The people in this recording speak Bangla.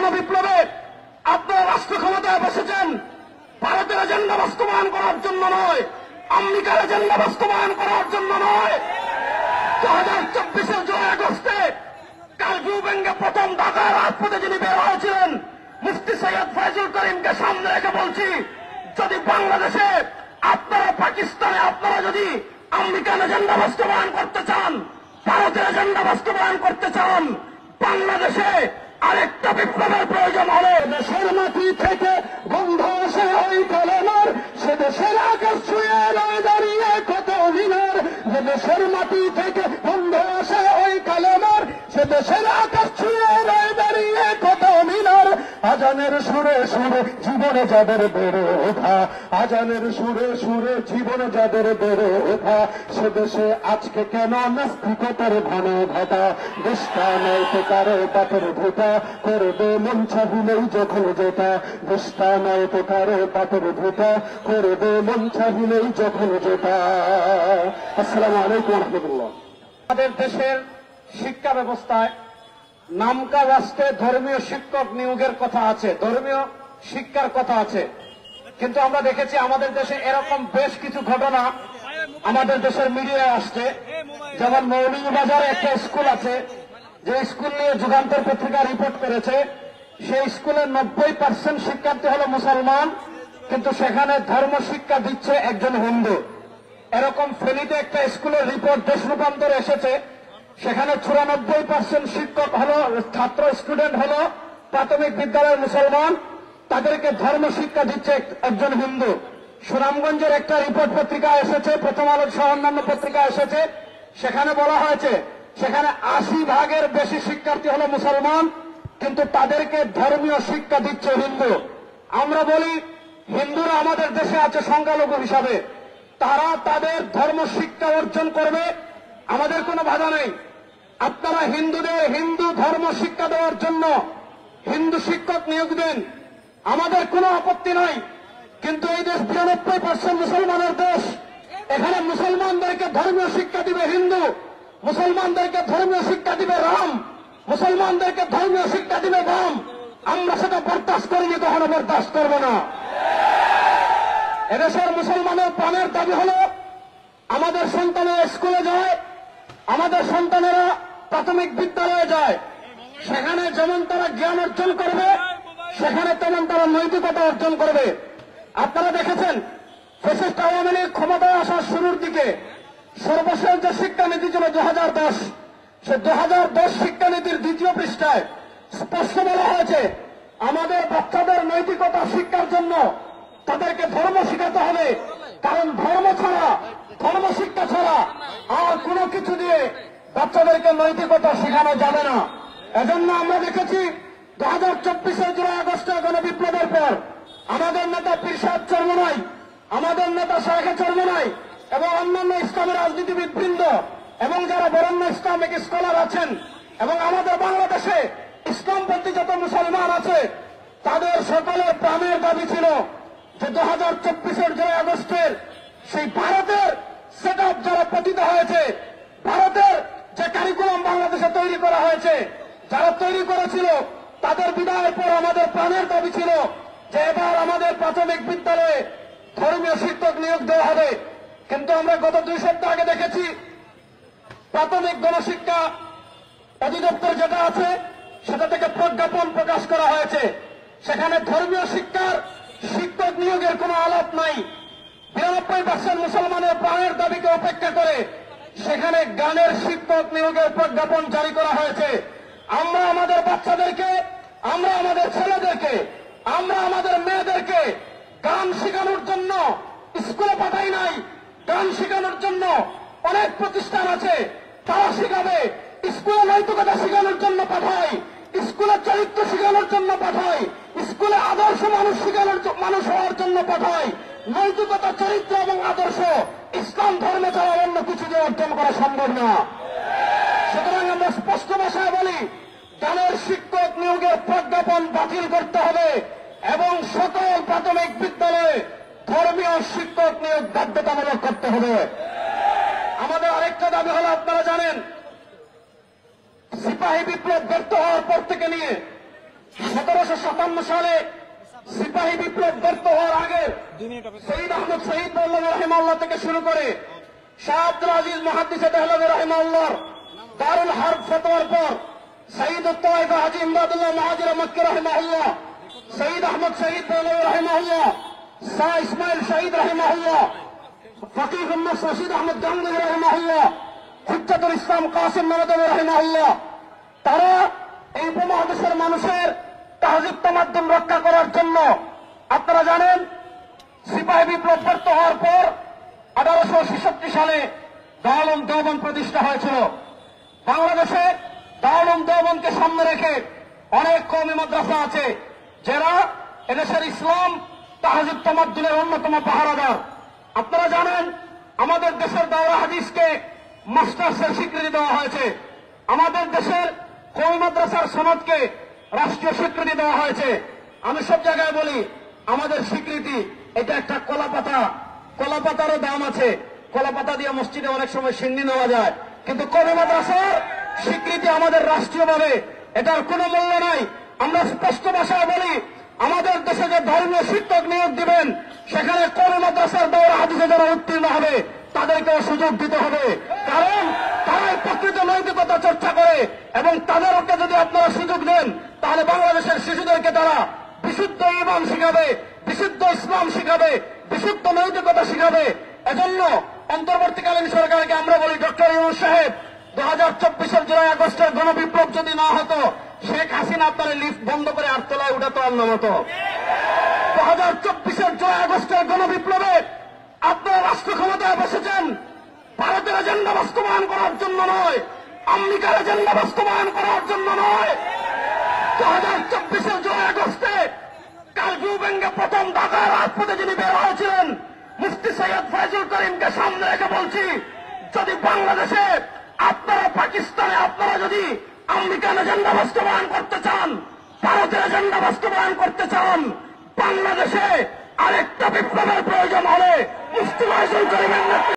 গণবিপ্লবে আপনারা রাষ্ট্র ক্ষমতায় বসেছেন ভারতের এজেন্ডা বাস্তবায়ন করার জন্য নয়, আমেরিকার এজেন্ডা বাস্তবায়ন করার জন্য নয়। 2024 জুলাই আগস্টে কারফিউ ভেঙে প্রথম ঢাকার রাজপথে যিনি বের হয়েছিলেন মুফতি সৈয়দ ফয়জুল করিমকে সামনে রেখে বলছি, যদি বাংলাদেশে আপনারা পাকিস্তানে আপনারা যদি আমেরিকান এজেন্ডা বাস্তবায়ন করতে চান, ভারতের এজেন্ডা বাস্তবায়ন করতে চান, বাংলাদেশে আরেকটা বিপ্লবের প্রয়োজন হবে। দেশের মাটি থেকে বন্ধ আসে ওই কলমের, সে দেশের আকাশ ছুঁয়ে রয়ে দাঁড়িয়ে কত মিনার। যে দেশের মাটি থেকে বন্ধ আসে ওই কলমের, সে দেশের আকাশ ছুঁয়ে রয়ে দাঁড়িয়ে কত মিনার। আজানের সুরে সুরে জীবনে যাদের বেড়ে ওঠা, আজানের সুরে সুরে জীবনে যাদের বেড়ে ওঠা, সে দেশে আজকে কেন নাস্তিকতার ঘন ঘটা। দেশটা নয় তো কারো বাপের ভোটা, করবে মন চাহিলেই যখন যেটা। দেশটা নয় তো কারো বাপের ভোটা, করবে মন চাহিলেই যখন যেটা। আসসালামু আলাইকুম রহমতুল্লাহ। আমাদের দেশের শিক্ষা ব্যবস্থায় নামকা রাষ্ট্রে ধর্মীয় শিক্ষক নিয়োগের কথা আছে, ধর্মীয় শিক্ষার কথা আছে, কিন্তু আমরা দেখেছি আমাদের দেশে এরকম বেশ কিছু ঘটনা আমাদের দেশের মিডিয়ায় আসছে। যেমন মৌলভীবাজারে একটা স্কুল আছে, যে স্কুল নিয়ে যুগান্তর পত্রিকা রিপোর্ট করেছে, সেই স্কুলের 90% শিক্ষার্থী হলো মুসলমান, কিন্তু সেখানে ধর্ম শিক্ষা দিচ্ছে একজন হিন্দু। এরকম ফেনীতে একটা স্কুলের রিপোর্ট দেশ রূপান্তরে এসেছে, সেখানে 94% শিক্ষক হলো ছাত্র স্টুডেন্ট হলো প্রাথমিক বিদ্যালয়ের মুসলমান, তাদেরকে ধর্ম শিক্ষা দিচ্ছে একজন হিন্দু। সুনামগঞ্জের একটা রিপোর্ট পত্রিকা এসেছে, প্রথম আলো সহ অন্যান্য পত্রিকা এসেছে, সেখানে বলা হয়েছে সেখানে 80% বেশি শিক্ষার্থী হলো মুসলমান, কিন্তু তাদেরকে ধর্মীয় শিক্ষা দিচ্ছে হিন্দু। আমরা বলি হিন্দুরা আমাদের দেশে আছে সংখ্যালঘু হিসাবে, তারা তাদের ধর্ম শিক্ষা অর্জন করবে, আমাদের কোনো বাধা নেই। আপনারা হিন্দুদের হিন্দু ধর্ম শিক্ষা দেওয়ার জন্য হিন্দু শিক্ষক নিয়োগ দেন, আমাদের কোনো আপত্তি নাই। কিন্তু এই দেশ 92% মুসলমানের দেশ, এখানে মুসলমানদেরকে ধর্মীয় শিক্ষা দিবে হিন্দু, মুসলমানদেরকে ধর্মীয় শিক্ষা দিবে রাম, মুসলমানদেরকে ধর্মীয় শিক্ষা দিবে রাম। আমরা সেটা বরদাস্ত করিনি, কখনো বরদাস্ত করব না। এদেশের মুসলমানের প্রাণের দাবি হলো আমাদের সন্তানেরা স্কুলে যায়, আমাদের সন্তানেরা প্রাথমিক বিদ্যালয়ে যায়, সেখানে যেমন তারা জ্ঞান অর্জন করবে, সেখানে তেমন তারা নৈতিকতা অর্জন করবে। আপনারা দেখেছেন ফ্যাসিস্ট আওয়ামী লীগ ক্ষমতায় আসার শুরুর দিকে সর্বশেষ যে শিক্ষানীতি ছিল 2010, সে 2010 শিক্ষানীতির 2য় পৃষ্ঠায় স্পষ্ট বলা হয়েছে আমাদের বাচ্চাদের নৈতিকতা শিক্ষার জন্য তাদেরকে ধর্ম শিখাতে হবে, কারণ ধর্ম ছাড়া, ধর্ম শিক্ষা ছাড়া আর কোনো কিছু দিয়ে বাচ্চাদেরকে নৈতিকতা শেখানো যাবে না। এজন্য আমরা দেখেছি 2024 জুলাই আগস্টে গণবিপ্লবের পর আমাদের নেতা পীর সাহেব চরমনাই, আমাদের নেতা শায়েখে চরমনাই এবং অন্যান্য ইসলামী রাজনীতিবিদ বৃন্দ এবং যারা বরেণ্য ইসলামিক স্কলার আছেন এবং আমাদের বাংলাদেশে ইসলামপন্থী যত মুসলমান আছে, তাদের সকলের প্রাণের দাবি ছিল যে 2024 জুলাই আগস্টের সেই ভারতের সেট আপ যারা পতিত হয়েছে, ভারতের যে কারিকুলাম বাংলাদেশে তৈরি করা হয়েছে, যারা তৈরি করেছিল তাদের বিদায়ের পর আমাদের প্রাণের দাবি ছিল যে এবার আমাদের প্রাথমিক বিদ্যালয়ে ধর্মীয় শিক্ষক নিয়োগ দেওয়া হবে। কিন্তু আমরা গত 2 সপ্তাহ আগে দেখেছি প্রাথমিক গণশিক্ষা অধিদপ্তর যেটা আছে সেটা থেকে প্রজ্ঞাপন প্রকাশ করা হয়েছে, সেখানে ধর্মীয় শিক্ষার শিক্ষক নিয়োগের কোনো আলাপ নাই। 92% মুসলমানের প্রাণের দাবিকে উপেক্ষা করে সেখানে গানের শিক্ষক নিয়োগের প্রজ্ঞাপন জারি করা হয়েছে। আমরা আমাদের বাচ্চাদেরকে, আমরা আমাদের ছেলেদেরকে, আমরা আমাদের মেয়েদেরকে গান শেখানোর জন্য স্কুলে পাঠাই নাই, গান শেখানোর জন্য অনেক প্রতিষ্ঠান আছে, তারা শেখাবে। স্কুলে নৈতিকতা শেখানোর জন্য পাঠাই, স্কুলে চরিত্র শেখানোর জন্য পাঠাই, স্কুলে আদর্শ মানুষ হওয়ার জন্য পাঠাই। নৈতিকতা, চরিত্র এবং আদর্শ ইসলাম ধর্মে ছাড়া অন্য কিছু দিয়ে অর্জন করা সম্ভব না। সুতরাং আমরা স্পষ্ট ভাষায় বলি, গানের শিক্ষক নিয়োগের প্রজ্ঞাপন বাতিল করতে হবে এবং সকল প্রাথমিক বিদ্যালয়ে ধর্মীয় শিক্ষক নিয়োগ বাধ্যতামূলক করতে হবে। আমাদের আরেকটা দাবি হলো, আপনারা জানেন সিপাহী বিপ্লব ব্যর্থ হওয়ার পর থেকে নিয়ে 1757 সালে সিপাহী বিপ্লব ব্যর্থ হওয়ার আগে শহীদ আহমদ শহীদ মৌলানা রাহিমাহুল্লাহ থেকে শুরু করে শাহ আব্দুল আজিজ মুহাদ্দিসে দেহলভী রাহিমাহুল্লাহ দারুল হারব ফতোয়ার পর শহীদ উত্তরাইফা হাজী ইমদাদুল্লাহ মুহাজির মক্কি রাহিমাহুল্লাহ, শহীদ আহমদ শহীদ মৌলানা রাহিমাহুল্লাহ, শাহ ইসমাইল শহীদ রাহিমাহুল্লাহ, ফকিহ উম্মত রশিদ আহমদ গাঙ্গুহি রাহিমাহুল্লাহ, হুজ্জাতুল ইসলাম কাসিম নওয়াজী রাহিমাহুল্লাহ, তারা এই উপমহাদেশের মানুষের তাহজিব তামাদ্দুন রক্ষা করার জন্য, আপনারা জানেন সিপাহী বিপ্লব ব্যর্থ হওয়ার পর 1866 সালে দারুল দেওবন্দ প্রতিষ্ঠা হয়েছিল। বাংলাদেশে দারুল দেওবন্দকে সামনে রেখে অনেক কওমি মাদ্রাসা আছে যারা এদেশের ইসলাম তাহজিব তামাদ্দুনের অন্যতম পাহারাদার। আপনারা জানেন আমাদের দেশের দাওরা হাদিসকে মাস্টার্সের স্বীকৃতি দেওয়া হয়েছে, আমাদের দেশের কওমি মাদ্রাসার সনদকে রাষ্ট্রীয় স্বীকৃতি দেওয়া হয়েছে। আমি সব জায়গায় বলি আমাদের স্বীকৃতি এটা একটা কলাপাতা, কলাপাতারও দাম আছে, কলাপাতা দিয়ে মসজিদে অনেক সময় সিন্নি নেওয়া যায়, কিন্তু কওমি মাদ্রাসার স্বীকৃতি আমাদের রাষ্ট্রীয়ভাবে এটার কোনো মূল্য নাই। আমরা স্পষ্ট ভাষায় বলি আমাদের দেশে যে ধর্মীয় শিক্ষক নিয়োগ দিবেন সেখানে কওমি মাদ্রাসার দাওরা হাদিসে যারা উত্তীর্ণ হবে তাদেরকেও সুযোগ দিতে হবে, কারণ তারাই প্রকৃত নৈতিকতা চর্চা করে এবং তাদেরকে যদি আপনারা সুযোগ দেন তাহলে বাংলাদেশের শিশুদেরকে তারা বিশুদ্ধ ঈমান শিখাবে, বিশুদ্ধ ইসলাম শিখাবে, বিশুদ্ধ নৈতিকতা শিখাবে। এজন্য অন্তর্বর্তীকালীন সরকারকে আমরা বলি ডক্টর ইউনূস সাহেব 2024-এর জুলাই আগস্টের গণবিপ্লব যদি না হতো শেখ হাসিনা আপনার লিফট বন্ধ করে আটতলায় উঠাতো আর নামাতো। 2024-এর জুলাই আগস্টের গণবিপ্লবে আপনারা রাষ্ট্র ক্ষমতায় বসেছেন ভারতের এজেন্ডা বাস্তবায়ন করার জন্য নয়, আমেরিকার এজেন্ডা বাস্তবায়ন করার জন্য নয়। 2024-এর জুলাই আগস্টে কালকিউ ব্যাংকে প্রথম ঢাকার রাজপথে যিনি বের হয়েছিলেন মুফতি সৈয়দ ফয়জুল করিমকে সামনে রেখে বলছি, যদি বাংলাদেশে আপনারা পাকিস্তানে আপনারা যদি আমেরিকান এজেন্ডা বাস্তবায়ন করতে চান, ভারতের এজেন্ডা বাস্তবায়ন করতে চান, বাংলাদেশে আরেকটা বিপ্লবের প্রয়োজন হলে মুফতি ফয়জুল করিমের